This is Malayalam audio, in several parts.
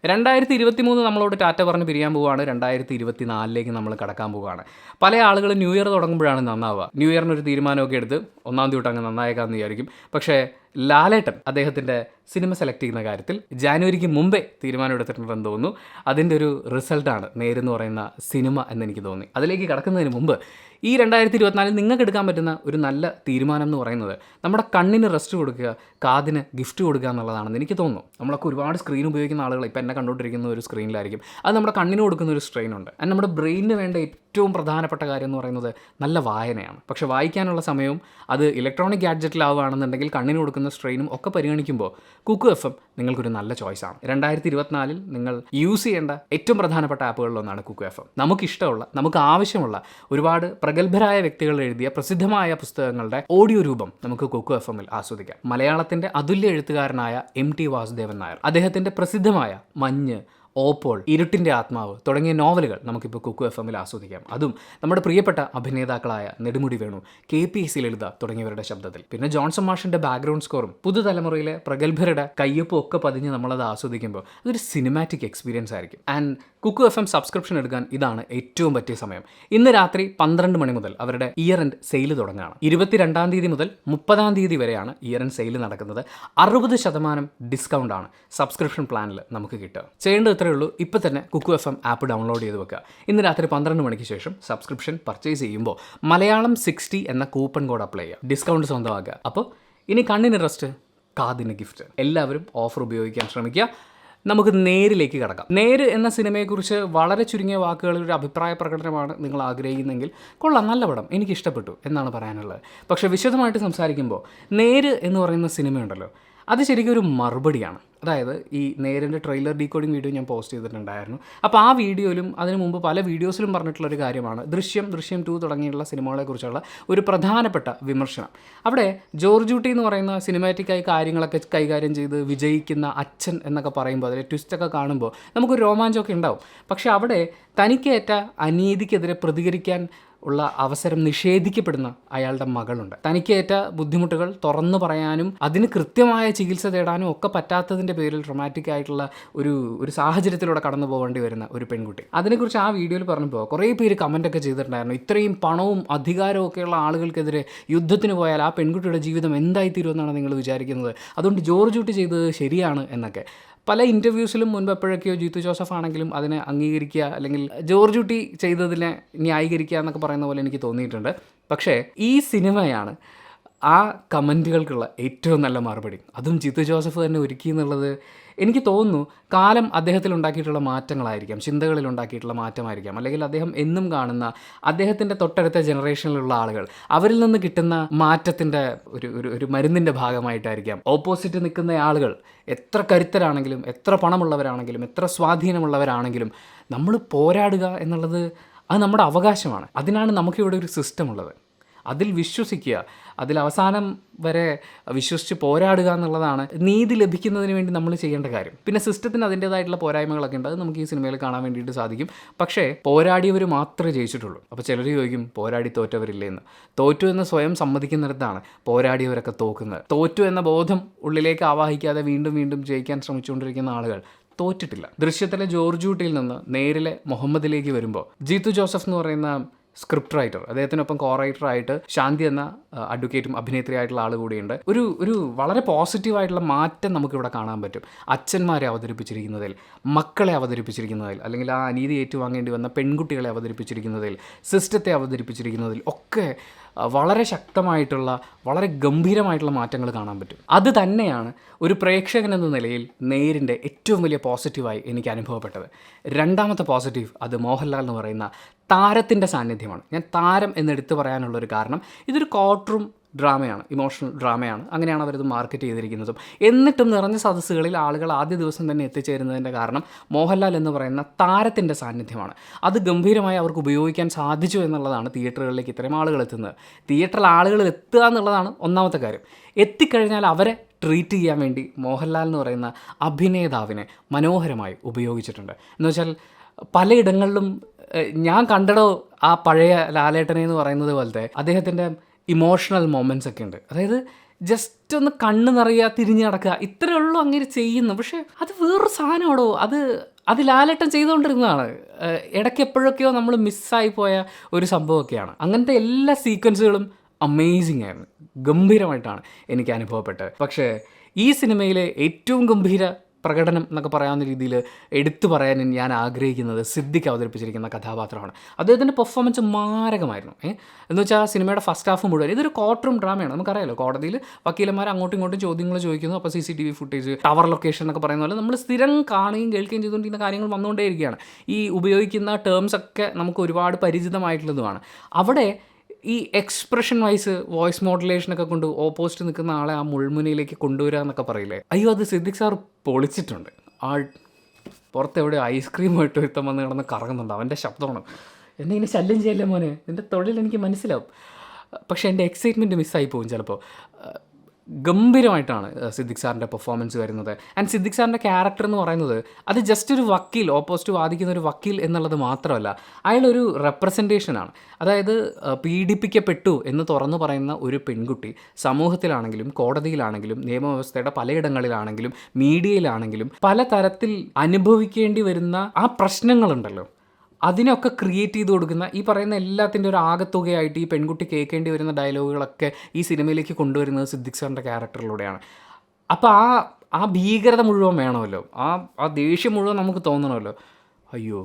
2023 നമ്മളോട് ടാറ്റ പറഞ്ഞ് പിരിയാൻ പോവുകയാണ്. 2024 നമ്മൾ കടക്കാൻ പോവുകയാണ്. പല ആളുകൾ ന്യൂ ഇയർ തുടങ്ങുമ്പോഴാണ് നന്നാവുക. ന്യൂ ഇയറിനൊരു തീരുമാനമൊക്കെ എടുത്ത് 1-ാം തീയതി തൊട്ട് അങ്ങ് നന്നായേക്കാമെന്ന് വിചാരിക്കും. പക്ഷേ ലാലേട്ടൻ അദ്ദേഹത്തിൻ്റെ സിനിമ സെലക്ട് ചെയ്യുന്ന കാര്യത്തിൽ ജാനുവരിക്ക് മുമ്പേ തീരുമാനം എടുത്തിട്ടുണ്ടെന്ന് തോന്നുന്നു. അതിൻ്റെ ഒരു റിസൾട്ടാണ് നേരെന്ന് പറയുന്ന സിനിമ എന്നെനിക്ക് തോന്നി. അതിലേക്ക് കടക്കുന്നതിന് മുമ്പ് ഈ 2024 നിങ്ങൾക്ക് എടുക്കാൻ പറ്റുന്ന ഒരു നല്ല തീരുമാനം എന്ന് പറയുന്നത് നമ്മുടെ കണ്ണിന് റെസ്റ്റ് കൊടുക്കുക, കാതിന് ഗിഫ്റ്റ് കൊടുക്കുക എന്നുള്ളതാണെന്ന് എനിക്ക് തോന്നുന്നു. നമ്മളൊക്കെ ഒരുപാട് സ്ക്രീൻ ഉപയോഗിക്കുന്ന ആളുകൾ ഇപ്പോൾ എന്നെ കണ്ടുകൊണ്ടിരിക്കുന്ന ഒരു സ്ക്രീനിലായിരിക്കും. അത് നമ്മുടെ കണ്ണിന് കൊടുക്കുന്ന ഒരു സ്ട്രെയിനുണ്ട്. അത് നമ്മുടെ ബ്രെയിനിന് വേണ്ട ഏറ്റവും പ്രധാനപ്പെട്ട കാര്യം എന്ന് പറയുന്നത് നല്ല വായനയാണ്. പക്ഷേ വായിക്കാനുള്ള സമയവും അത് ഇലക്ട്രോണിക് ഗാഡ്ജറ്റിലാവുകയാണെന്നുണ്ടെങ്കിൽ കണ്ണിന് കൊടുക്കുന്ന സ്ട്രെയിനും ഒക്കെ പരിഗണിക്കുമ്പോൾ കുക്കു FM നിങ്ങൾക്കൊരു നല്ല ചോയ്സാണ്. 2024 നിങ്ങൾ യൂസ് ചെയ്യേണ്ട ഏറ്റവും പ്രധാനപ്പെട്ട ആപ്പുകളിലൊന്നാണ് കുക്കു FM. നമുക്കിഷ്ടമുള്ള, നമുക്ക് ആവശ്യമുള്ള ഒരുപാട് പ്രഗത്ഭരായ വ്യക്തികൾ എഴുതിയ പ്രസിദ്ധമായ പുസ്തകങ്ങളുടെ ഓഡിയോ രൂപം നമുക്ക് കുക്കു FMൽ ആസ്വദിക്കാം. മലയാളത്തിൻ്റെ അതുല്യ എഴുത്തുകാരനായ MT വാസുദേവൻ നായർ, അദ്ദേഹത്തിൻ്റെ പ്രസിദ്ധമായ മഞ്ഞ്, ഓപ്പോൾ, ഇരുട്ടിൻ്റെ ആത്മാവ് തുടങ്ങിയ നോവലുകൾ നമുക്കിപ്പോൾ കുക്കു FMൽ ആസ്വദിക്കാം. അതും നമ്മുടെ പ്രിയപ്പെട്ട അഭിനേതാക്കളായ നെടുമുടി വേണു, KPSC ലളിത തുടങ്ങിയവരുടെ ശബ്ദത്തിൽ. പിന്നെ ജോൺസൺ മാഷിൻ്റെ ബാക്ക്ഗ്രൗണ്ട് സ്കോറും പുതുതലമുറയിലെ പ്രഗത്ഭരുടെ കയ്യൊപ്പും ഒക്കെ പതിഞ്ഞ് നമ്മളത് ആസ്വദിക്കുമ്പോൾ അതൊരു സിനിമാറ്റിക് എക്സ്പീരിയൻസ് ആയിരിക്കും. ആൻഡ് കുക്കു FM സബ്സ്ക്രിപ്ഷൻ എടുക്കാൻ ഇതാണ് ഏറ്റവും പറ്റിയ സമയം. ഇന്ന് രാത്രി 12 മണി മുതൽ അവരുടെ ഇയർ എൻഡ് സെയിൽ തുടങ്ങുകയാണ്. 22-ാം തീയതി മുതൽ 30-ാം തീയതി വരെയാണ് ഇയർ എൻഡ് സെയിൽ നടക്കുന്നത്. 60% ഡിസ്കൗണ്ടാണ് സബ്സ്ക്രിപ്ഷൻ പ്ലാനിൽ നമുക്ക് കിട്ടുക. ചെയ്യേണ്ടത് ഇത്രയേ ഉള്ളൂ. ഇപ്പോൾ തന്നെ കുക്കു FM ആപ്പ് ഡൗൺലോഡ് ചെയ്ത് വെക്കുക. ഇന്ന് രാത്രി 12 മണിക്ക് ശേഷം സബ്സ്ക്രിപ്ഷൻ പർച്ചേസ് ചെയ്യുമ്പോൾ മലയാളം 60 എന്ന കൂപ്പൺ കോഡ് അപ്ലൈ ചെയ്യുക. ഡിസ്കൗണ്ട് സ്വന്തമാക്കുക. അപ്പോൾ ഇനി കണ്ണിന് റെസ്റ്റ്, കാതിന് ഗിഫ്റ്റ്. എല്ലാവരും ഓഫർ ഉപയോഗിക്കാൻ ശ്രമിക്കുക. നമുക്ക് നേരിലേക്ക് കടക്കാം. നേര് എന്ന സിനിമയെക്കുറിച്ച് വളരെ ചുരുങ്ങിയ വാക്കുകളിൽ ഒരു അഭിപ്രായ പ്രകടനമാണ് നിങ്ങൾ ആഗ്രഹിക്കുന്നെങ്കിൽ കൊള്ളാം, നല്ല പടം, എനിക്കിഷ്ടപ്പെട്ടു എന്നാണ് പറയാനുള്ളത്. പക്ഷേ വിശദമായിട്ട് സംസാരിക്കുമ്പോൾ നേര് എന്ന് പറയുന്ന സിനിമയുണ്ടല്ലോ, അത് ശരിക്കും ഒരു മറുപടിയാണ്. അതായത് ഈ നേരിൻ്റെ ട്രെയിലർ ഡീകോഡിങ് വീഡിയോ ഞാൻ പോസ്റ്റ് ചെയ്തിട്ടുണ്ടായിരുന്നു. അപ്പോൾ ആ വീഡിയോയിലും അതിന് മുമ്പ് പല വീഡിയോസിലും പറഞ്ഞിട്ടുള്ളൊരു കാര്യമാണ് ദൃശ്യം 2 തുടങ്ങിയുള്ള സിനിമകളെക്കുറിച്ചുള്ള ഒരു പ്രധാനപ്പെട്ട വിമർശനം. അവിടെ ജോർജ് കുട്ടി എന്ന് പറയുന്ന സിനിമാറ്റിക്കായി കാര്യങ്ങളൊക്കെ കൈകാര്യം ചെയ്ത് വിജയിക്കുന്ന അച്ഛൻ എന്നൊക്കെ പറയുമ്പോൾ അതിലെ ട്വിസ്റ്റൊക്കെ കാണുമ്പോൾ നമുക്കൊരു രോമാഞ്ചമൊക്കെ ഉണ്ടാവും. പക്ഷേ അവിടെ തനിക്കേറ്റ അനീതിക്കെതിരെ പ്രതികരിക്കാൻ ഉള്ള അവസരം നിഷേധിക്കപ്പെടുന്ന അയാളുടെ മകളുണ്ട്. തനിക്കേറ്റ ബുദ്ധിമുട്ടുകൾ തുറന്നു പറയാനും അതിന് കൃത്യമായ ചികിത്സ തേടാനും ഒക്കെ പറ്റാത്തതിൻ്റെ പേരിൽ ട്രോമാറ്റിക് ആയിട്ടുള്ള ഒരു സാഹചര്യത്തിലൂടെ കടന്നു പോകേണ്ടി വരുന്ന ഒരു പെൺകുട്ടി. അതിനെക്കുറിച്ച് ആ വീഡിയോയിൽ പറഞ്ഞപ്പോൾ കുറേ പേര് കമൻറ്റൊക്കെ ചെയ്തിട്ടുണ്ടായിരുന്നു. ഇത്രയും പണവും അധികാരവും ഒക്കെയുള്ള ആളുകൾക്കെതിരെ യുദ്ധത്തിന് പോയാൽ ആ പെൺകുട്ടിയുടെ ജീവിതം എന്തായിത്തീരുമെന്നാണ് നിങ്ങൾ വിചാരിക്കുന്നത്? അതുകൊണ്ട് ജോർജ് കുട്ടി ചെയ്തത് ശരിയാണ് എന്നൊക്കെ പല ഇൻ്റർവ്യൂസിലും മുൻപ് എപ്പോഴൊക്കെയോ ജിത്തു ജോസഫ് ആണെങ്കിലും അതിനെ അംഗീകരിക്കുക അല്ലെങ്കിൽ ജോർജ് കുട്ടി ചെയ്തതിനെ ന്യായീകരിക്കുക എന്നൊക്കെ പറയുന്ന പോലെ എനിക്ക് തോന്നിയിട്ടുണ്ട്. പക്ഷേ ഈ സിനിമയാണ് ആ കമൻറ്റുകൾക്കുള്ള ഏറ്റവും നല്ല മറുപടി. അതും ജിത്തു ജോസഫ് തന്നെ ഒരുക്കി എന്നുള്ളത് എനിക്ക് തോന്നുന്നു കാലം അദ്ദേഹത്തിൽ ഉണ്ടാക്കിയിട്ടുള്ള മാറ്റങ്ങളായിരിക്കാം, ചിന്തകളിൽ ഉണ്ടാക്കിയിട്ടുള്ള മാറ്റമായിരിക്കാം, അല്ലെങ്കിൽ അദ്ദേഹം എന്നും കാണുന്ന അദ്ദേഹത്തിൻ്റെ തൊട്ടടുത്ത ജനറേഷനിലുള്ള ആളുകൾ അവരിൽ നിന്ന് കിട്ടുന്ന മാറ്റത്തിൻ്റെ ഒരു മരുന്നിൻ്റെ ഭാഗമായിട്ടായിരിക്കാം. ഓപ്പോസിറ്റ് നിൽക്കുന്ന ആളുകൾ എത്ര കരുത്തരാണെങ്കിലും, എത്ര പണമുള്ളവരാണെങ്കിലും, എത്ര സ്വാധീനമുള്ളവരാണെങ്കിലും നമ്മൾ പോരാടുക എന്നുള്ളത് അത് നമ്മുടെ അവകാശമാണ്. അതിനാണ് നമുക്കിവിടെ ഒരു സിസ്റ്റം ഉള്ളത്. അതിൽ വിശ്വസിക്കുക, അതിൽ അവസാനം വരെ വിശ്വസിച്ച് പോരാടുക എന്നുള്ളതാണ് നീതി ലഭിക്കുന്നതിന് വേണ്ടി നമ്മൾ ചെയ്യേണ്ട കാര്യം. പിന്നെ സിസ്റ്റത്തിന് അതിൻ്റേതായിട്ടുള്ള പോരായ്മകളൊക്കെ ഉണ്ട്, അത് നമുക്ക് ഈ സിനിമയിൽ കാണാൻ വേണ്ടിയിട്ട് സാധിക്കും. പക്ഷേ പോരാടിയവർ മാത്രമേ ജയിച്ചിട്ടുള്ളൂ. അപ്പോൾ ചിലർ ചോദിക്കും പോരാടി തോറ്റവരില്ലേന്ന്. തോറ്റു എന്ന് സ്വയം സമ്മതിക്കുന്നിടത്താണ് പോരാടിയവരൊക്കെ തോക്കുന്നത്. തോറ്റു എന്ന ബോധം ഉള്ളിലേക്ക് ആവാഹിക്കാതെ വീണ്ടും വീണ്ടും ജയിക്കാൻ ശ്രമിച്ചുകൊണ്ടിരിക്കുന്ന ആളുകൾ തോറ്റിട്ടില്ല. ദൃശ്യത്തിലെ ജോർജ് കുട്ടിയിൽ നിന്ന് നേരിലെ മുഹമ്മദിലേക്ക് വരുമ്പോൾ ജിത്തു ജോസഫ് എന്ന് പറയുന്ന സ്ക്രിപ്റ്റ് റൈറ്റർ, അദ്ദേഹത്തിനൊപ്പം കോ റൈറ്ററായിട്ട് ശാന്തി എന്ന അഡ്വക്കേറ്റും അഭിനേത്രിയായിട്ടുള്ള ആൾ കൂടിയുണ്ട്. ഒരു വളരെ പോസിറ്റീവായിട്ടുള്ള മാറ്റം നമുക്കിവിടെ കാണാൻ പറ്റും. അച്ഛന്മാരെ അവതരിപ്പിച്ചിരിക്കുന്നതിൽ, മക്കളെ അവതരിപ്പിച്ചിരിക്കുന്നതിൽ, അല്ലെങ്കിൽ ആ അനീതി ഏറ്റുവാങ്ങേണ്ടി വന്ന പെൺകുട്ടികളെ അവതരിപ്പിച്ചിരിക്കുന്നതിൽ, സിസ്റ്റത്തെ അവതരിപ്പിച്ചിരിക്കുന്നതിൽ ഒക്കെ വളരെ ശക്തമായിട്ടുള്ള, വളരെ ഗംഭീരമായിട്ടുള്ള മാറ്റങ്ങൾ കാണാൻ പറ്റും. അത് തന്നെയാണ് ഒരു പ്രേക്ഷകൻ എന്ന നിലയിൽ നേരിൻ്റെ ഏറ്റവും വലിയ പോസിറ്റീവായി എനിക്ക് അനുഭവപ്പെട്ടത്. രണ്ടാമത്തെ പോസിറ്റീവ് അത് മോഹൻലാൽ എന്ന് പറയുന്ന താരത്തിൻ്റെ സാന്നിധ്യമാണ്. ഞാൻ താരം എന്നെടുത്ത് പറയാനുള്ളൊരു കാരണം ഇതൊരു കോർട്ട് ഡ്രാമയാണ്, ഇമോഷണൽ ഡ്രാമയാണ്. അങ്ങനെയാണ് അവരത് മാർക്കറ്റ് ചെയ്തിരിക്കുന്നതും. എന്നിട്ടും നിറഞ്ഞ സദസ്സുകളിൽ ആളുകൾ ആദ്യ ദിവസം തന്നെ എത്തിച്ചേരുന്നതിൻ്റെ കാരണം മോഹൻലാൽ എന്ന് പറയുന്ന താരത്തിൻ്റെ സാന്നിധ്യമാണ്. അത് ഗംഭീരമായി അവർക്ക് ഉപയോഗിക്കാൻ സാധിച്ചു എന്നുള്ളതാണ് തിയേറ്ററുകളിലേക്ക് ഇത്രയും ആളുകൾ എത്തുന്നത്. തിയേറ്ററിൽ ആളുകൾ എത്തുക എന്നുള്ളതാണ് ഒന്നാമത്തെ കാര്യം. എത്തിക്കഴിഞ്ഞാൽ അവരെ ട്രീറ്റ് ചെയ്യാൻ വേണ്ടി മോഹൻലാൽ എന്ന് പറയുന്ന അഭിനേതാവിനെ മനോഹരമായി ഉപയോഗിച്ചിട്ടുണ്ട്. എന്നുവെച്ചാൽ പലയിടങ്ങളിലും ഞാൻ കണ്ടടോ ആ പഴയ ലാലേട്ടനെ എന്ന് പറയുന്നത് പോലത്തെ അദ്ദേഹത്തിൻ്റെ ഇമോഷണൽ മൊമെൻറ്റ്സ് ഒക്കെ ഉണ്ട്. അതായത് ജസ്റ്റ് ഒന്ന് കണ്ണ് നിറയുക, തിരിഞ്ഞ് നടക്കുക, ഇത്രയേ ഉള്ളൂ അങ്ങനെ ചെയ്യുന്നു. പക്ഷേ അത് വേറൊരു സാധനമാണോ, അത് ലാലേട്ടൻ ചെയ്തുകൊണ്ടിരുന്നതാണ്. ഇടയ്ക്ക് എപ്പോഴൊക്കെയോ നമ്മൾ മിസ്സായി പോയ ഒരു സംഭവമൊക്കെയാണ്. അങ്ങനത്തെ എല്ലാ സീക്വൻസുകളും അമേസിങ് ആയിരുന്നു, ഗംഭീരമായിട്ടാണ് എനിക്ക് അനുഭവപ്പെട്ടത്. പക്ഷേ ഈ സിനിമയിലെ ഏറ്റവും ഗംഭീര പ്രകടനം എന്നൊക്കെ പറയാവുന്ന രീതിയിൽ എടുത്തു പറയാൻ ഞാൻ ആഗ്രഹിക്കുന്നത് സിദ്ദിഖ് അവതരിപ്പിച്ചിരിക്കുന്ന കഥാപാത്രമാണ്. അദ്ദേഹത്തിൻ്റെ പെർഫോമൻസ് മാരകമായിരുന്നു. എന്ന് വെച്ചാൽ സിനിമയുടെ ഫസ്റ്റ് ഹാഫ് മുഴുവൻ ഇതൊരു കോർട്ട് റൂം ഡ്രാമയാണ്. നമുക്കറിയാലോ, കോടതിയിൽ വക്കീലന്മാർ അങ്ങോട്ടും ഇങ്ങോട്ടും ചോദ്യങ്ങൾ ചോദിക്കുന്നു. അപ്പോൾ CCTV ഫുട്ടേജ്, ടവർ ലൊക്കേഷൻ എന്നൊക്കെ പറയുന്ന പോലെ നമ്മൾ സ്ഥിരം കാണുകയും കേൾക്കുകയും ചെയ്തുകൊണ്ടിരിക്കുന്ന കാര്യങ്ങൾ വന്നുകൊണ്ടേയിരിക്കുകയാണ്. ഈ ഉപയോഗിക്കുന്ന ടേംസ് ഒക്കെ നമുക്ക് ഒരുപാട് പരിചിതമായിട്ടുള്ളതുമാണ്. അവിടെ ഈ എക്സ്പ്രഷൻ വൈസ് വോയിസ് മോഡുലേഷനൊക്കെ കൊണ്ട് ഓപ്പോസിറ്റ് നിൽക്കുന്ന ആളെ ആ മുൾമുനയിലേക്ക് കൊണ്ടുവരിക എന്നൊക്കെ പറയില്ലേ, അയ്യോ അത് സിദ്ദിഖ് സാർ പൊളിച്ചിട്ടുണ്ട്. പുറത്തെവിടെ ഐസ്ക്രീമായിട്ട് ഒരുത്തം വന്ന് കിടന്ന് കറങ്ങുന്നുണ്ട്, അവൻ്റെ ശബ്ദമാണ്. എന്നെ ഇങ്ങനെ ശല്യം ചെയ്യല്ലേ മോനെ, നിൻ്റെ തൊഴിൽ എനിക്ക് മനസ്സിലാവും, പക്ഷേ എൻ്റെ എക്സൈറ്റ്മെൻറ്റ് മിസ്സായി പോകും ചിലപ്പോൾ. ഗംഭീരമായിട്ടാണ് സിദ്ദിഖ് സാറിൻ്റെ പെർഫോമൻസ് വരുന്നത്. ആൻഡ് സിദ്ദിഖ് സാറിൻ്റെ ക്യാരക്ടർ എന്ന് പറയുന്നത് അത് ജസ്റ്റ് ഒരു വക്കീൽ, ഓപ്പോസിറ്റ് വാദിക്കുന്ന ഒരു വക്കീൽ എന്നുള്ളത് മാത്രമല്ല, അയാളൊരു റെപ്രസെൻറ്റേഷനാണ്. അതായത് പീഡിപ്പിക്കപ്പെട്ടു എന്ന് തുറന്നു പറയുന്ന ഒരു പെൺകുട്ടി സമൂഹത്തിലാണെങ്കിലും കോടതിയിലാണെങ്കിലും നിയമവ്യവസ്ഥയുടെ പലയിടങ്ങളിലാണെങ്കിലും മീഡിയയിലാണെങ്കിലും പലതരത്തിൽ അനുഭവിക്കേണ്ടി വരുന്ന ആ പ്രശ്നങ്ങളുണ്ടല്ലോ, അതിനൊക്കെ ക്രിയേറ്റ് ചെയ്ത് കൊടുക്കുന്ന ഈ പറയുന്ന എല്ലാത്തിൻ്റെ ഒരു ആകത്തുകയായിട്ട് ഈ പെൺകുട്ടി കേൾക്കേണ്ടി വരുന്ന ഡയലോഗുകളൊക്കെ ഈ സിനിമയിലേക്ക് കൊണ്ടുവരുന്നത് സിദ്ദിഖ് സാറിൻ്റെ ക്യാരക്ടറിലൂടെയാണ്. അപ്പോൾ ആ ഭീകരത മുഴുവൻ വേണമല്ലോ, ആ ദേഷ്യം മുഴുവൻ നമുക്ക് തോന്നണമല്ലോ. അയ്യോ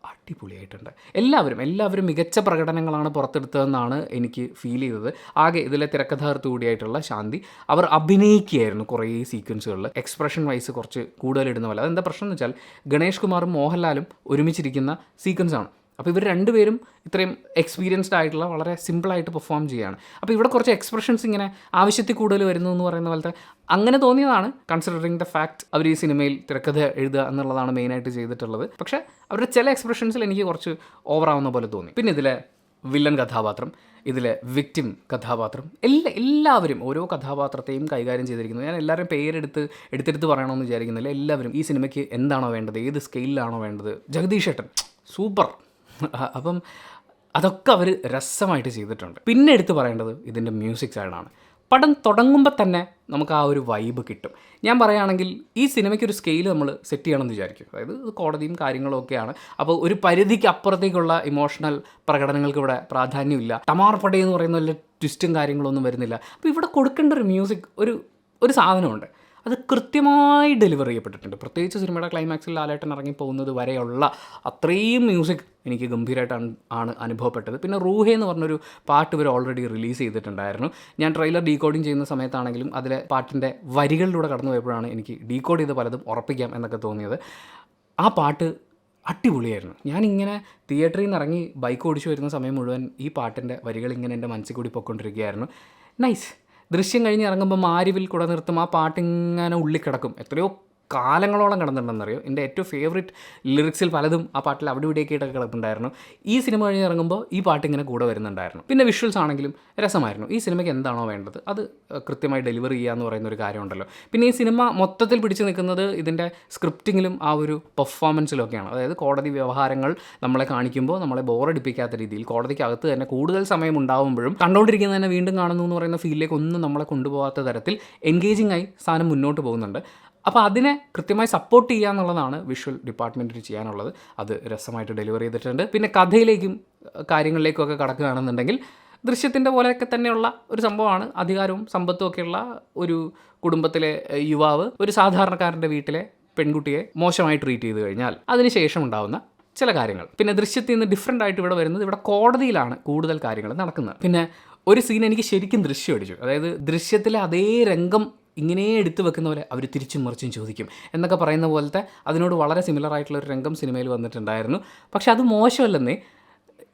അടിപൊളിയായിട്ടുണ്ട്. എല്ലാവരും മികച്ച പ്രകടനങ്ങളാണ് പുറത്തെടുത്തതെന്നാണ് എനിക്ക് ഫീൽ ചെയ്തത്. ആകെ ഇതിലെ തിരക്കഥാകൃത്ത് കൂടിയായിട്ടുള്ള ശാന്തി, അവർ അഭിനയിക്കുകയായിരുന്നു കുറേ സീക്വൻസുകളിൽ. എക്സ്പ്രഷൻ വൈസ് കുറച്ച് കൂടുതലിടുന്ന പോലെ. അതെന്താ പ്രശ്നം എന്ന് വെച്ചാൽ ഗണേഷ് കുമാറും മോഹൻലാലും ഒരുമിച്ചിരിക്കുന്ന സീക്വൻസാണ്. അപ്പോൾ ഇവർ രണ്ടുപേരും ഇത്രയും എക്സ്പീരിയൻസ്ഡ് ആയിട്ടുള്ള വളരെ സിമ്പിളായിട്ട് പെർഫോം ചെയ്യുകയാണ്. അപ്പോൾ ഇവിടെ കുറച്ച് എക്സ്പ്രഷൻസ് ഇങ്ങനെ ആവശ്യത്തിൽ കൂടുതൽ വരുന്നു എന്ന് പറയുന്ന പോലത്തെ അങ്ങനെ തോന്നിയതാണ്. കൺസിഡറിങ് ദ ഫാക്ട് അവർ ഈ സിനിമയിൽ തിരക്കഥ എഴുതുക എന്നുള്ളതാണ് മെയിനായിട്ട് ചെയ്തിട്ടുള്ളത്. പക്ഷേ അവരുടെ ചില എക്സ്പ്രഷൻസിൽ എനിക്ക് കുറച്ച് ഓവറാവുന്ന പോലെ തോന്നി. പിന്നെ ഇതിലെ വില്ലൻ കഥാപാത്രം, ഇതിലെ വിക്ടിം കഥാപാത്രം, എല്ലാവരും ഓരോ കഥാപാത്രത്തെയും കൈകാര്യം ചെയ്തിരിക്കുന്നത്. ഞാൻ എല്ലാവരും എടുത്തെടുത്ത് പറയണമെന്ന് വിചാരിക്കുന്നില്ല. എല്ലാവരും ഈ സിനിമയ്ക്ക് എന്താണോ വേണ്ടത്, ഏത് സ്കെയിലാണോ വേണ്ടത്, ജഗദീഷ് ഏട്ടൻ സൂപ്പർ. അപ്പം അതൊക്കെ അവർ രസമായിട്ട് ചെയ്തിട്ടുണ്ട്. പിന്നെ എടുത്ത് പറയേണ്ടത് ഇതിൻ്റെ മ്യൂസിക് സൈഡാണ്. പടം തുടങ്ങുമ്പോൾ തന്നെ നമുക്ക് ആ ഒരു വൈബ് കിട്ടും. ഞാൻ പറയുകയാണെങ്കിൽ ഈ സിനിമയ്ക്കൊരു സ്കെയിൽ നമ്മൾ സെറ്റ് ചെയ്യണമെന്ന് വിചാരിക്കും. അതായത് കോടതിയും കാര്യങ്ങളും ഒക്കെയാണ്. അപ്പോൾ ഒരു പരിധിക്ക് അപ്പുറത്തേക്കുള്ള ഇമോഷണൽ പ്രകടനങ്ങൾക്ക് ഇവിടെ പ്രാധാന്യമില്ല. ടമാർ പടേ എന്ന് പറയുന്ന വല്ല ട്വിസ്റ്റും കാര്യങ്ങളൊന്നും വരുന്നില്ല. അപ്പോൾ ഇവിടെ കൊടുക്കേണ്ട ഒരു മ്യൂസിക് ഒരു സാധനമുണ്ട്, അത് കൃത്യമായി ഡെലിവർ ചെയ്യപ്പെട്ടിട്ടുണ്ട്. പ്രത്യേകിച്ച് സിനിമയുടെ ക്ലൈമാക്സിൽ ലാലേട്ടൻ ഇറങ്ങിപ്പോകുന്നത് വരെയുള്ള അത്രയും മ്യൂസിക് എനിക്ക് ഗംഭീരമായിട്ടാണ് അനുഭവപ്പെട്ടത്. പിന്നെ റൂഹേ എന്ന് പറഞ്ഞൊരു പാട്ട് ഇവർ ഓൾറെഡി റിലീസ് ചെയ്തിട്ടുണ്ടായിരുന്നു. ഞാൻ ട്രെയിലർ ഡീകോഡിങ് ചെയ്യുന്ന സമയത്താണെങ്കിലും അതിലെ പാട്ടിൻ്റെ വരികളിലൂടെ കടന്നു പോയപ്പോഴാണ് എനിക്ക് ഡീകോഡ് ചെയ്ത് പലതും ഉറപ്പിക്കാം എന്നൊക്കെ തോന്നിയത്. ആ പാട്ട് അടിപൊളിയായിരുന്നു. ഞാനിങ്ങനെ തിയേറ്ററിൽ നിന്ന് ഇറങ്ങി ബൈക്ക് ഓടിച്ചു വരുന്ന സമയം മുഴുവൻ ഈ പാട്ടിൻ്റെ വരികൾ ഇങ്ങനെ എൻ്റെ മനസ്സിൽ കൂടി പൊയ്ക്കൊണ്ടിരിക്കുകയായിരുന്നു. നൈസ്. ദൃശ്യം കഴിഞ്ഞ് ഇറങ്ങുമ്പോൾ മാരിവിൽ കൂടെ നിർത്തും, ആ പാട്ടിങ്ങനെ ഉള്ളിക്കിടക്കും. എത്രയോ കാലങ്ങളോളം കിടന്നിട്ടുണ്ടെന്നറിയോ. എൻ്റെ ഏറ്റവും ഫേവറേറ്റ് ലിറിക്സിൽ പലതും ആ പാട്ടിൽ അവിടെ ഇവിടെയൊക്കെയായിട്ടൊക്കെ കിടപ്പുണ്ടായിരുന്നു. ഈ സിനിമ കഴിഞ്ഞ് ഇറങ്ങുമ്പോൾ ഈ പാട്ട് ഇങ്ങനെ കൂടെ വരുന്നുണ്ടായിരുന്നു. പിന്നെ വിഷ്വൽസ് ആണെങ്കിലും രസമായിരുന്നു. ഈ സിനിമയ്ക്ക് എന്താണോ വേണ്ടത് അത് കൃത്യമായി ഡെലിവർ ചെയ്യുക എന്ന് പറയുന്ന ഒരു കാര്യമുണ്ടല്ലോ. പിന്നെ ഈ സിനിമ മൊത്തത്തിൽ പിടിച്ചു നിൽക്കുന്നത് ഇതിൻ്റെ സ്ക്രിപ്റ്റിങ്ങിലും ആ ഒരു പെർഫോമൻസിലൊക്കെയാണ്. അതായത് കോടതി വ്യവഹാരങ്ങൾ നമ്മളെ കാണിക്കുമ്പോൾ നമ്മളെ ബോറടിപ്പിക്കാത്ത രീതിയിൽ, കോടതിക്കകത്ത് തന്നെ കൂടുതൽ സമയം ഉണ്ടാകുമ്പോഴും കണ്ടുകൊണ്ടിരിക്കുന്നത് തന്നെ വീണ്ടും കാണുന്നു എന്ന് പറയുന്ന ഫീലിലേക്ക് ഒന്നും നമ്മളെ കൊണ്ടുപോകാത്ത തരത്തിൽ എൻഗേജിങ് ആയി സാധനം മുന്നോട്ട് പോകുന്നുണ്ട്. അപ്പോൾ അതിനെ കൃത്യമായി സപ്പോർട്ട് ചെയ്യുക എന്നുള്ളതാണ് വിഷ്വൽ ഡിപ്പാർട്ട്മെൻറ്റിൽ ചെയ്യാനുള്ളത്. അത് രസമായിട്ട് ഡെലിവർ ചെയ്തിട്ടുണ്ട്. പിന്നെ കഥയിലേക്കും കാര്യങ്ങളിലേക്കൊക്കെ കടക്കുകയാണെന്നുണ്ടെങ്കിൽ ദൃശ്യത്തിൻ്റെ പോലെയൊക്കെ തന്നെയുള്ള ഒരു സംഭവമാണ്. അധികാരവും സമ്പത്തും ഒക്കെയുള്ള ഒരു കുടുംബത്തിലെ യുവാവ് ഒരു സാധാരണക്കാരൻ്റെ വീട്ടിലെ പെൺകുട്ടിയെ മോശമായി ട്രീറ്റ് ചെയ്ത് കഴിഞ്ഞാൽ അതിനുശേഷം ഉണ്ടാകുന്ന ചില കാര്യങ്ങൾ. പിന്നെ ദൃശ്യത്തിൽ നിന്ന് ഡിഫറെൻ്റ് ആയിട്ട് ഇവിടെ വരുന്നത് ഇവിടെ കോടതിയിലാണ് കൂടുതൽ കാര്യങ്ങൾ നടക്കുന്നത്. പിന്നെ ഒരു സീൻ എനിക്ക് ശരിക്കും ദൃശ്യം അടിച്ചു. അതായത് ദൃശ്യത്തിലെ അതേ രംഗം ഇങ്ങനെ എടുത്തു വെക്കുന്ന പോലെ അവർ തിരിച്ചും മറിച്ചും ചോദിക്കും എന്നൊക്കെ പറയുന്ന പോലത്തെ അതിനോട് വളരെ സിമിലർ ആയിട്ടുള്ളൊരു രംഗം സിനിമയിൽ വന്നിട്ടുണ്ടായിരുന്നു. പക്ഷെ അത് മോശമല്ലെന്നേ,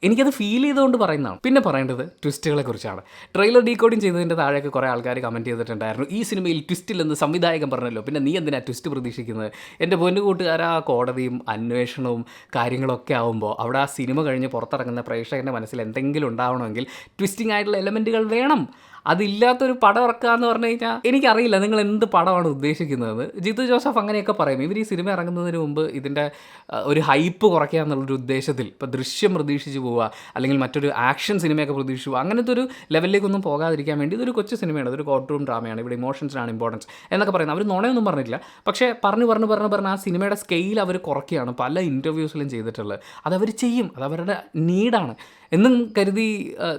എനിക്കത് ഫീൽ ചെയ്തുകൊണ്ട് പറയുന്നതാണ്. പിന്നെ പറയേണ്ടത് ട്വിസ്റ്റുകളെ കുറിച്ചാണ്. ട്രെയിലർ ഡീകോഡിങ് ചെയ്തതിൻ്റെ താഴേക്ക് കുറേ ആൾക്കാർ കമൻറ്റ് ചെയ്തിട്ടുണ്ടായിരുന്നു, ഈ സിനിമയിൽ ട്വിസ്റ്റില്ലെന്ന് സംവിധായകൻ പറഞ്ഞല്ലോ, പിന്നെ നീ എന്തിനാ ട്വിസ്റ്റ് പ്രതീക്ഷിക്കുന്നത്? എൻ്റെ പൊന്നു കൂട്ടുകാരാ, കോടതിയും അന്വേഷണവും കാര്യങ്ങളൊക്കെ ആകുമ്പോൾ അവിടെ ആ സിനിമ കഴിഞ്ഞ് പുറത്തിറങ്ങുന്ന പ്രേക്ഷകൻ്റെ മനസ്സിൽ എന്തെങ്കിലും ഉണ്ടാവണമെങ്കിൽ ട്വിസ്റ്റിംഗ് ആയിട്ടുള്ള എലമെൻറ്റുകൾ വേണം. അതില്ലാത്തൊരു പടം ഇറക്കുക എന്ന് പറഞ്ഞു കഴിഞ്ഞാൽ എനിക്കറിയില്ല നിങ്ങൾ എന്ത് പടമാണ് ഉദ്ദേശിക്കുന്നത്. ജിത്തു ജോസഫ് അങ്ങനെയൊക്കെ പറയും. ഇവർ ഈ സിനിമ ഇറങ്ങുന്നതിന് മുമ്പ് ഇതിൻ്റെ ഒരു ഹൈപ്പ് കുറയ്ക്കുക എന്നുള്ളൊരു ഉദ്ദേശത്തിൽ ഇപ്പോൾ ദൃശ്യം പ്രതീക്ഷിച്ച് പോവുക, അല്ലെങ്കിൽ മറ്റൊരു ആക്ഷൻ സിനിമയൊക്കെ പ്രതീക്ഷിച്ച് പോവുക, അങ്ങനത്തെ ഒരു ലെവലിലേക്കൊന്നും പോകാതിരിക്കാൻ വേണ്ടി ഇതൊരു കൊച്ചു സിനിമയാണ്, ഇതൊരു കോർട്ട് റൂം ഡ്രാമയാണ്, ഇവിടെ ഇമോഷൻസിനാണ് ഇമ്പോർട്ടൻസ് എന്നൊക്കെ പറയുന്നത്. അവർ നുണയൊന്നും പറഞ്ഞിട്ടില്ല. പക്ഷേ പറഞ്ഞ് ആ സിനിമയുടെ സ്കെയിൽ അവർ കുറയ്ക്കുകയാണ് പല ഇൻ്റർവ്യൂസിലും ചെയ്തിട്ടുള്ളത്. അതവർ ചെയ്യും, അതവരുടെ നീഡാണ് എന്നും കരുതി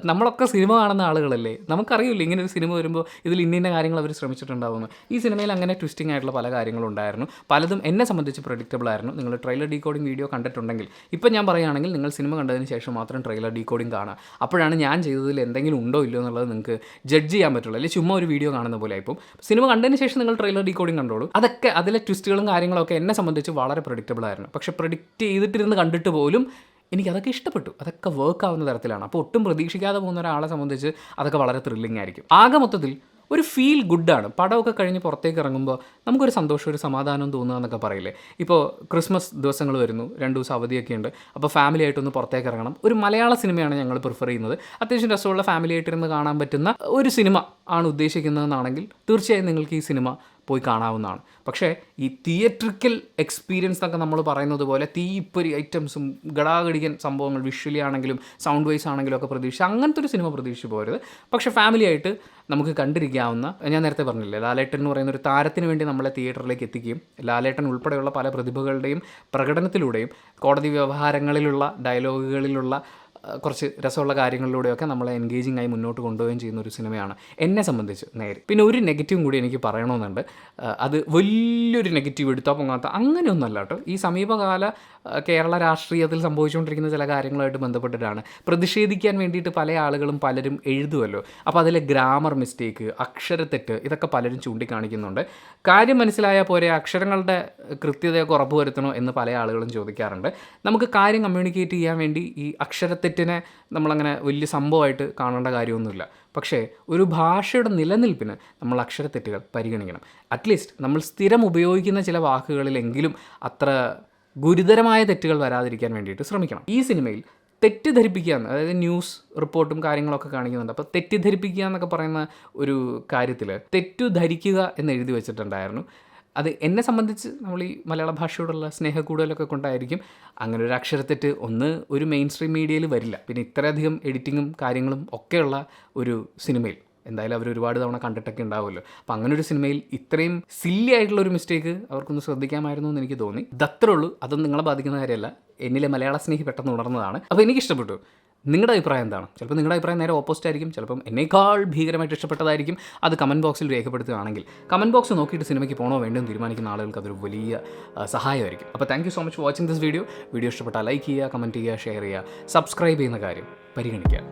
നമ്മളൊക്കെ സിനിമ കാണുന്ന ആളുകളല്ലേ, നമുക്കറിയില്ല ഇങ്ങനെ ഒരു സിനിമ വരുമ്പോൾ ഇതിൽ ഇന്ന കാര്യങ്ങൾ അവർ ശ്രമിച്ചിട്ടുണ്ടാവുന്നു. ഈ സിനിമയിൽ അങ്ങനെ ട്വിസ്റ്റിംഗ് ആയിട്ടുള്ള പല കാര്യങ്ങളും ഉണ്ടായിരുന്നു. പലതും എന്നെ സംബന്ധിച്ച് പ്രഡിക്റ്റബിൾ ആയിരുന്നു. നിങ്ങൾ ട്രെയിലർ ഡീകോഡിംഗ് വീഡിയോ കണ്ടിട്ടുണ്ടെങ്കിൽ, ഇപ്പം ഞാൻ പറയുകയാണെങ്കിൽ നിങ്ങൾ സിനിമ കണ്ടതിന് ശേഷം മാത്രം ട്രെയിലർ ഡീകോഡിംഗ് കാണുക. അപ്പോഴാണ് ഞാൻ ചെയ്തതിൽ എന്തെങ്കിലും ഉണ്ടോ ഇല്ലയോ എന്നുള്ളത് നിങ്ങൾക്ക് ജഡ്ജ് ചെയ്യാൻ പറ്റുള്ളൂ. അല്ലെങ്കിൽ ചുമ്മാ ഒരു വീഡിയോ കാണുന്ന പോലെ ആയിപ്പോൾ സിനിമ കണ്ടതിന് ശേഷം നിങ്ങൾ ട്രെയിലർ ഡീകോഡിംഗ് കണ്ടോളൂ. അതൊക്കെ അതിലെ ട്വിസ്റ്റുകളും കാര്യങ്ങളൊക്കെ എന്നെ സംബന്ധിച്ച് വളരെ പ്രഡിക്റ്റബിൾ ആയിരുന്നു. പക്ഷേ പ്രഡിക്റ്റ് ചെയ്തിട്ടിരുന്ന് കണ്ടിട്ട് പോലും എനിക്കതൊക്കെ ഇഷ്ടപ്പെട്ടു. അതൊക്കെ വർക്ക് ആവുന്ന തരത്തിലാണ്. അപ്പോൾ ഒട്ടും പ്രതീക്ഷിക്കാതെ പോകുന്ന ഒരാളെ സംബന്ധിച്ച് അതൊക്കെ വളരെ ത്രില്ലിംഗ് ആയിരിക്കും. ആകെ മൊത്തത്തിൽ ഒരു ഫീൽ ഗുഡാണ്. പടമൊക്കെ കഴിഞ്ഞ് പുറത്തേക്ക് ഇറങ്ങുമ്പോൾ നമുക്കൊരു സന്തോഷം, ഒരു സമാധാനം തോന്നുക എന്നൊക്കെ പറയില്ലേ. ഇപ്പോൾ ക്രിസ്മസ് ദിവസങ്ങൾ വരുന്നു, 2 ദിവസം അവധിയൊക്കെ ഉണ്ട്. അപ്പോൾ ഫാമിലി ആയിട്ടൊന്ന് പുറത്തേക്ക് ഇറങ്ങണം. ഒരു മലയാള സിനിമയാണ് ഞങ്ങൾ പ്രിഫർ ചെയ്യുന്നത്. അത്യാവശ്യം രസമുള്ള ഫാമിലി ആയിട്ടിരുന്ന് കാണാൻ പറ്റുന്ന ഒരു സിനിമ ആണ് ഉദ്ദേശിക്കുന്നതെന്നാണെങ്കിൽ തീർച്ചയായും നിങ്ങൾക്ക് ഈ സിനിമ പോയി കാണാവുന്നതാണ്. പക്ഷേ ഈ തിയേറ്ററിക്കൽ എക്സ്പീരിയൻസ് എന്നൊക്കെ നമ്മൾ പറയുന്നത് പോലെ തീപ്പൊരി ഐറ്റംസും ഗടാഗടിക്കൻ സംഭവങ്ങൾ വിഷ്വലി ആണെങ്കിലും സൗണ്ട് വൈസ് ആണെങ്കിലും ഒക്കെ പ്രതീക്ഷിച്ച് അങ്ങനത്തെ ഒരു സിനിമ പ്രതീക്ഷിച്ച് പോരുത്. പക്ഷേ ഫാമിലി ആയിട്ട് നമുക്ക് കണ്ടിരിക്കാവുന്ന, ഞാൻ നേരത്തെ പറഞ്ഞില്ലേ, ലാലേട്ടൻ എന്ന് പറയുന്ന ഒരു താരത്തിന് വേണ്ടി നമ്മളെ തിയേറ്ററിലേക്ക് എത്തിക്കുകയും ലാലേട്ടൻ ഉൾപ്പെടെയുള്ള പല പ്രതിഭകളുടെയും പ്രകടനത്തിലൂടെയും കോടതി വ്യവഹാരങ്ങളിലുള്ള ഡയലോഗുകളിലുള്ള കുറച്ച് രസമുള്ള കാര്യങ്ങളിലൂടെയൊക്കെ നമ്മളെ എൻഗേജിങ് ആയി മുന്നോട്ട് കൊണ്ടുപോവുകയും ചെയ്യുന്ന ഒരു സിനിമയാണ് എന്നെ സംബന്ധിച്ച് നേരെ. പിന്നെ ഒരു നെഗറ്റീവും കൂടി എനിക്ക് പറയണമെന്നുണ്ട്. അത് വലിയൊരു നെഗറ്റീവ് എടുത്തോ പൊങ്ങാത്ത അങ്ങനെയൊന്നുമല്ല കേട്ടോ. ഈ സമീപകാല കേരള രാഷ്ട്രീയത്തിൽ സംഭവിച്ചുകൊണ്ടിരിക്കുന്ന ചില കാര്യങ്ങളുമായിട്ട് ബന്ധപ്പെട്ടിട്ടാണ്. പ്രതിഷേധിക്കാൻ വേണ്ടിയിട്ട് പല ആളുകളും പലരും എഴുതുമല്ലോ. അപ്പോൾ അതിലെ ഗ്രാമർ മിസ്റ്റേക്ക്, അക്ഷരത്തെറ്റ്, ഇതൊക്കെ പലരും ചൂണ്ടിക്കാണിക്കുന്നുണ്ട്. കാര്യം മനസ്സിലായാൽ പോരെ, അക്ഷരങ്ങളുടെ കൃത്യതയൊക്കെ ഉറപ്പുവരുത്തണോ എന്ന് പല ആളുകളും ചോദിക്കാറുണ്ട്. നമുക്ക് കാര്യം കമ്മ്യൂണിക്കേറ്റ് ചെയ്യാൻ വേണ്ടി ഈ അക്ഷരത്തെറ്റിനെ നമ്മളങ്ങനെ വലിയ സംഭവമായിട്ട് കാണേണ്ട കാര്യമൊന്നുമില്ല. പക്ഷേ ഒരു ഭാഷയുടെ നിലനിൽപ്പിന് നമ്മൾ അക്ഷരത്തെറ്റുകൾ പരിഗണിക്കണം. അറ്റ്ലീസ്റ്റ് നമ്മൾ സ്ഥിരം ഉപയോഗിക്കുന്ന ചില വാക്കുകളിലെങ്കിലും അത്ര ഗുരുതരമായ തെറ്റുകൾ വരാതിരിക്കാൻ വേണ്ടിയിട്ട് ശ്രമിക്കണം. ഈ സിനിമയിൽ തെറ്റിദ്ധരിപ്പിക്കുക, അതായത് ന്യൂസ് റിപ്പോർട്ടും കാര്യങ്ങളൊക്കെ കാണിക്കുന്നുണ്ട്. അപ്പോൾ തെറ്റിദ്ധരിപ്പിക്കുക എന്നൊക്കെ പറയുന്ന ഒരു കാര്യത്തിൽ തെറ്റുധരിക്കുക എന്ന് എഴുതി വെച്ചിട്ടുണ്ടായിരുന്നു. അത് എന്നെ സംബന്ധിച്ച് നമ്മൾ ഈ മലയാള ഭാഷയോടുള്ള സ്നേഹക്കൂടുതലൊക്കെ കൊണ്ടായിരിക്കും അങ്ങനെ ഒരു അക്ഷരത്തെറ്റ് ഒരു മെയിൻ സ്ട്രീം മീഡിയയിൽ വരില്ല. പിന്നെ ഇത്രയധികം എഡിറ്റിങ്ങും കാര്യങ്ങളും ഒക്കെയുള്ള ഒരു സിനിമയിൽ എന്തായാലും അവർ ഒരുപാട് തവണ കണ്ടിട്ടൊക്കെ ഉണ്ടാവുമല്ലോ. അപ്പോൾ അങ്ങനെ ഒരു സിനിമയിൽ ഇത്രയും സില്ലി ആയിട്ടുള്ള ഒരു മിസ്റ്റേക്ക് അവർക്കൊന്ന് ശ്രദ്ധിക്കാമായിരുന്നു എന്ന് എനിക്ക് തോന്നി. ഇതത്രേ ഉള്ളൂ. അതൊന്നും നിങ്ങളെ ബാധിക്കുന്ന കാര്യമല്ല. എന്നിലെ മലയാള സ്നേഹി പെട്ടെന്ന് ഉണർന്നതാണ്. അപ്പോൾ എനിക്കിഷ്ടപ്പെട്ടു. നിങ്ങളുടെ അഭിപ്രായം എന്താണ്? ചിലപ്പോൾ നിങ്ങളുടെ അഭിപ്രായം നേരെ ഓപ്പോസിറ്റ് ആയിരിക്കും, ചിലപ്പം എന്നേക്കാൾ ഭീകരമായിട്ട് ഇഷ്ടപ്പെട്ടതായിരിക്കും. അത് കമൻറ്റ് ബോക്സിൽ രേഖപ്പെടുത്തുകയാണെങ്കിൽ കമൻറ്റ് ബോക്സ് നോക്കിയിട്ട് സിനിമയ്ക്ക് പോകണോ വേണ്ടോ തീരുമാനിക്കുന്ന ആളുകൾക്ക് അതൊരു വലിയ സഹായമായിരിക്കും. അപ്പോൾ thank you so much for watching this video. Video ഇഷ്ടപ്പെട്ടാൽ ലൈക്ക് ചെയ്യുക, കമൻറ്റ് ചെയ്യുക, ഷെയർ ചെയ്യുക, സബ്സ്ക്രൈബ് ചെയ്യുന്ന കാര്യം പരിഗണിക്കുക.